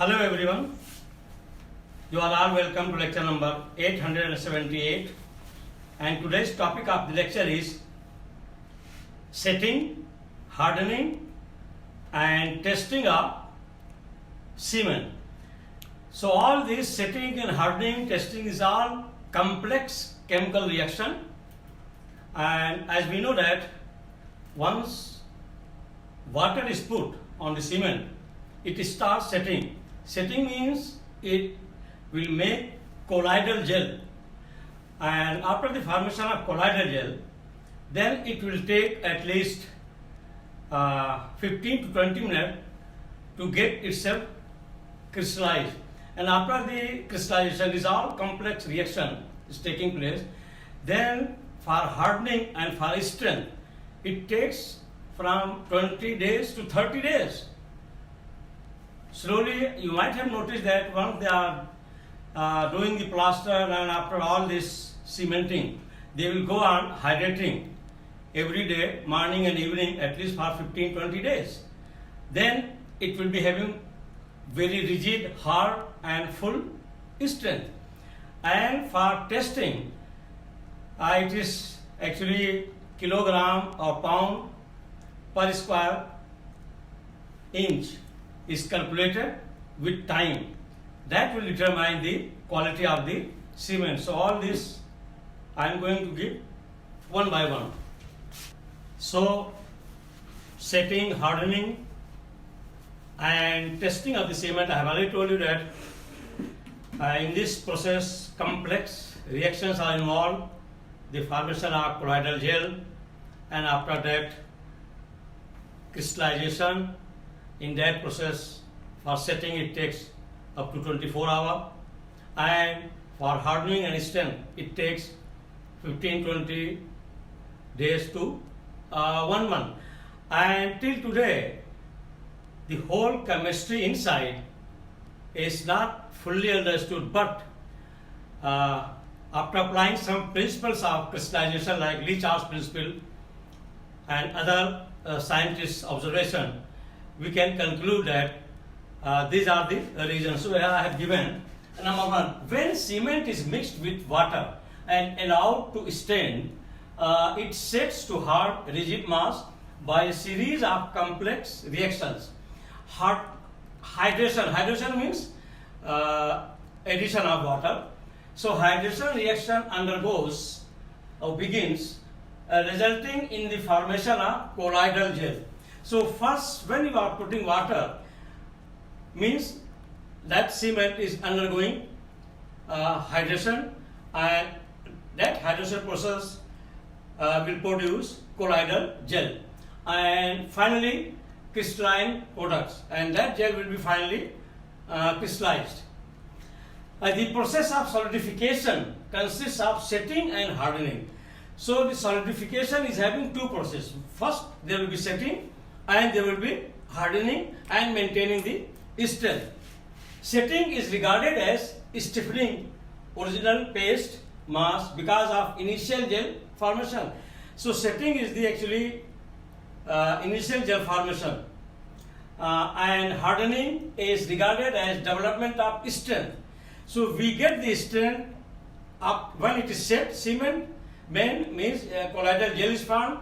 Hello everyone, you are all welcome to lecture number 878, and today's topic of the lecture is setting, hardening and testing of cement. So all this setting and hardening, testing is all complex chemical reaction, and as we know that once water is put on the cement, it starts setting. Setting means it will make colloidal gel, and after the formation of colloidal gel, then it will take at least 15 to 20 minutes to get itself crystallized. And after the crystallization, is all complex reaction is taking place. Then for hardening and for strength, it takes from 20 days to 30 days. Slowly, you might have noticed that once they are doing the plaster, and after all this cementing, they will go on hydrating every day, morning and evening, at least for 15-20 days. Then it will be having very rigid, hard and full strength. And for testing, it is actually kilogram or pound per square inch is calculated with time. That will determine the quality of the cement. So all this I am going to give one by one. So setting, hardening and testing of the cement, I have already told you that in this process complex reactions are involved. The formation of colloidal gel, and after that crystallization. In that process, for setting it takes up to 24 hours, and for hardening and strength it takes 15-20 days to 1 month. And till today, the whole chemistry inside is not fully understood, but after applying some principles of crystallization like Le-Charles principle and other scientists' observation, we can conclude that these are the reasons. So I have given number one: when cement is mixed with water and allowed to stand, it sets to hard rigid mass by a series of complex reactions. Hydration means addition of water. So hydration reaction undergoes or begins, resulting in the formation of colloidal gel. So first, when you are putting water, means that cement is undergoing hydration, and that hydration process will produce colloidal gel, and finally crystalline products, and that gel will be finally crystallized. The process of solidification consists of setting and hardening. So the solidification is having two processes. First, there will be setting, and there will be hardening and maintaining the strength. Setting is regarded as stiffening original paste mass because of initial gel formation. So setting is the actually initial gel formation, and hardening is regarded as development of strength. So we get the strength up when it is set. Cement means colloidal gel is formed,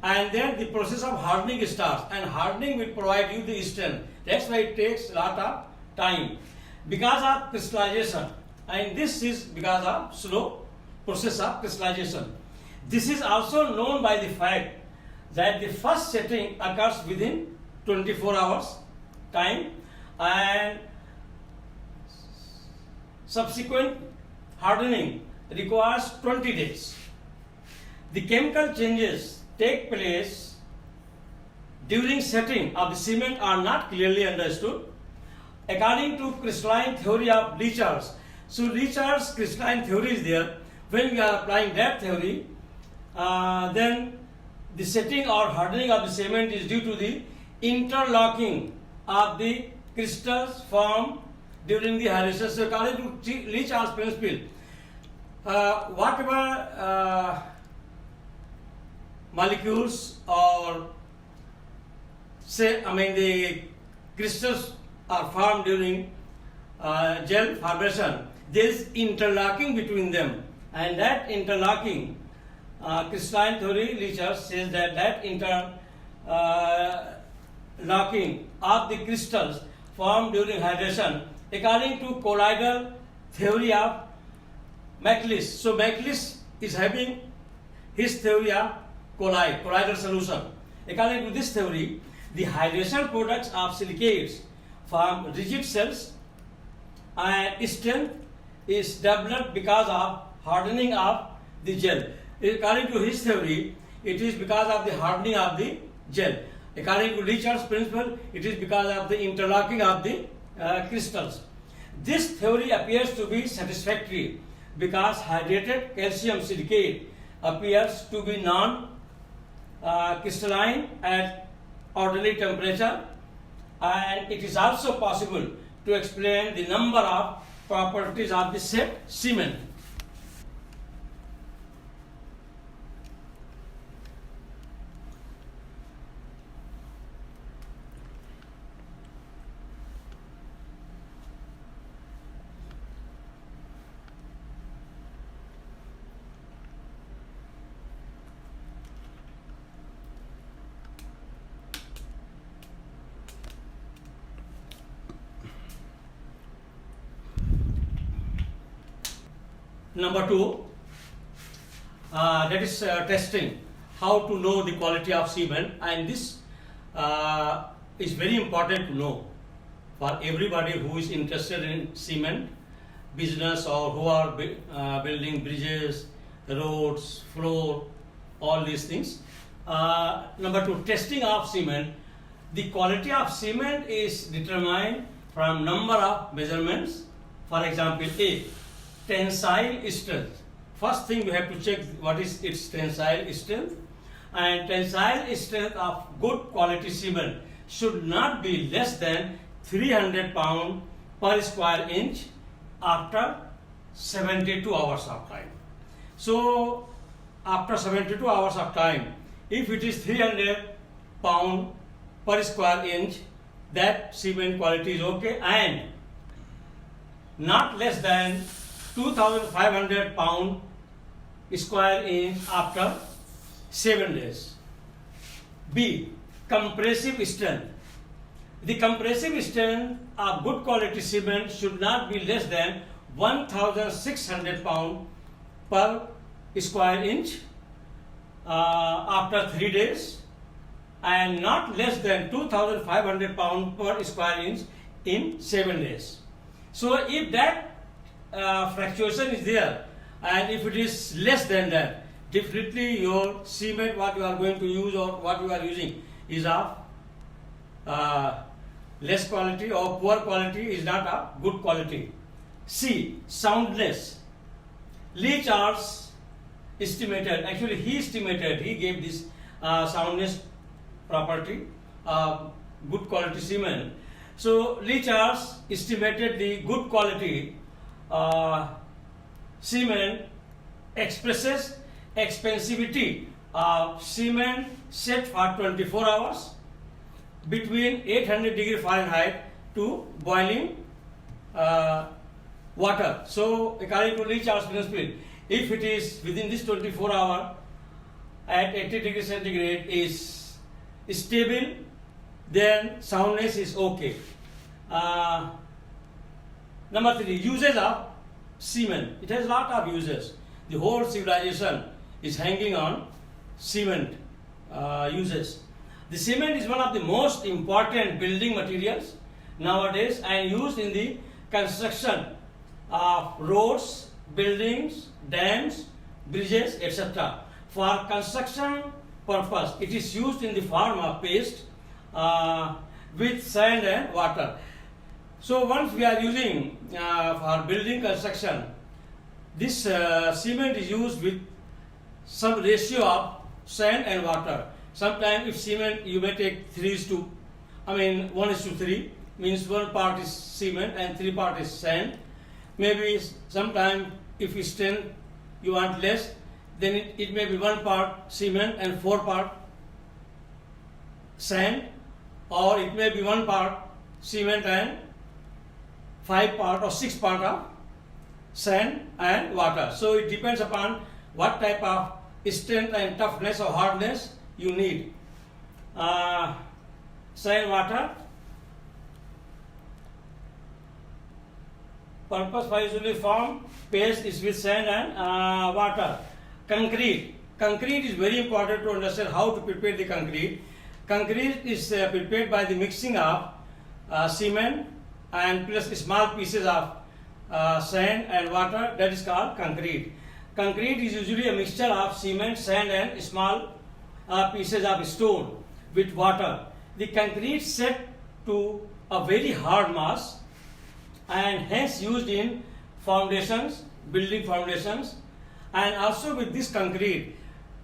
and then the process of hardening starts, and hardening will provide you the strength. That's why it takes a lot of time because of crystallization, and this is because of slow process of crystallization. This is also known by the fact that the first setting occurs within 24 hours time, and subsequent hardening requires 20 days. The chemical changes take place during setting of the cement are not clearly understood. According to crystalline theory of Le-Charles, so Le-Charles crystalline theory is there. When we are applying that theory, then the setting or hardening of the cement is due to the interlocking of the crystals formed during the hydration. So according to Le-Charles principle, whatever molecules or the crystals are formed during gel formation, there is interlocking between them, and that interlocking, crystalline theory research says that interlocking of the crystals formed during hydration, according to colloidal theory of Macleish. So Macleish is having his theory of colloidal solution. According to this theory, the hydration products of silicates form rigid cells, and strength is developed because of hardening of the gel. According to his theory, it is because of the hardening of the gel. According to Richard's principle, it is because of the interlocking of the crystals. This theory appears to be satisfactory because hydrated calcium silicate appears to be non-crystalline at ordinary temperature, and it is also possible to explain the number of properties of the said cement. Number 2, that is testing, how to know the quality of cement, and this is very important to know for everybody who is interested in cement business or who are building bridges, roads, floor, all these things. Number 2, testing of cement. The quality of cement is determined from number of measurements. For example, A, tensile strength. First thing we have to check what is its tensile strength, and tensile strength of good quality cement should not be less than 300 pound per square inch after 72 hours of time. So after 72 hours of time, if it is 300 pound per square inch, that cement quality is okay, and not less than 2500 pound square inch after 7 days. B, compressive strength. The compressive strength of good quality cement should not be less than 1600 pound per square inch after 3 days, and not less than 2500 pound per square inch in 7 days. So if that fluctuation is there, and if it is less than that, definitely your cement what you are going to use or what you are using is of less quality or poor quality, is not of good quality. C, soundness. Lee Charles estimated, actually he gave this soundness property good quality cement. So Lee Charles estimated the good quality cement expresses expensivity of cement set for 24 hours between 800 degree Fahrenheit to boiling water. So according to Lee Charles principle, if it is within this 24 hour at 80 degree centigrade is stable, then soundness is okay. Number 3, uses of cement. It has a lot of uses. The whole civilization is hanging on cement uses. The cement is one of the most important building materials nowadays and used in the construction of roads, buildings, dams, bridges, etc. For construction purpose, it is used in the form of paste with sand and water. So once we are using for building construction, this cement is used with some ratio of sand and water. Sometimes if cement, you may take 1:3, means 1 part is cement and 3 part is sand. Maybe sometime if you strength you want less, then it may be 1 part cement and 4 part sand, or it may be 1 part cement and 5 part or 6 part of sand and water. So it depends upon what type of strength and toughness or hardness you need. Sand, water. Purpose for usually form paste is with sand and water. Concrete. Concrete is very important to understand how to prepare the concrete. Concrete is prepared by the mixing of cement and plus small pieces of sand and water. That is called concrete. Concrete is usually a mixture of cement, sand and small pieces of stone with water. The concrete set to a very hard mass and hence used in foundations, building foundations, and also with this concrete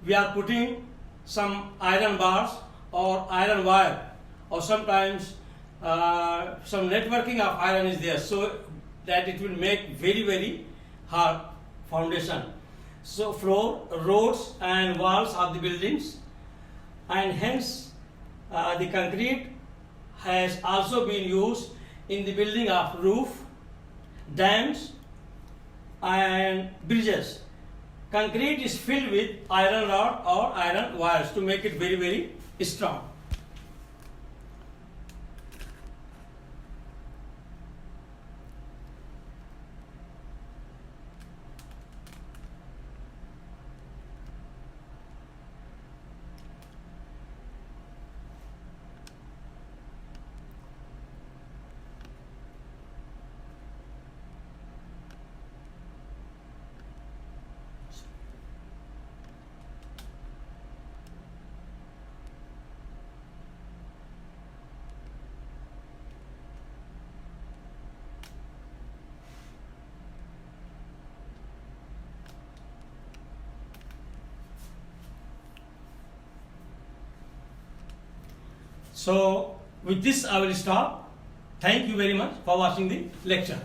we are putting some iron bars or iron wire, or sometimes some networking of iron is there, so that it will make very hard foundation. So floor, roads and walls of the buildings, and hence the concrete has also been used in the building of roof, dams and bridges. Concrete is filled with iron rod or iron wires to make it very strong. So with this I will stop. Thank you very much for watching the lecture.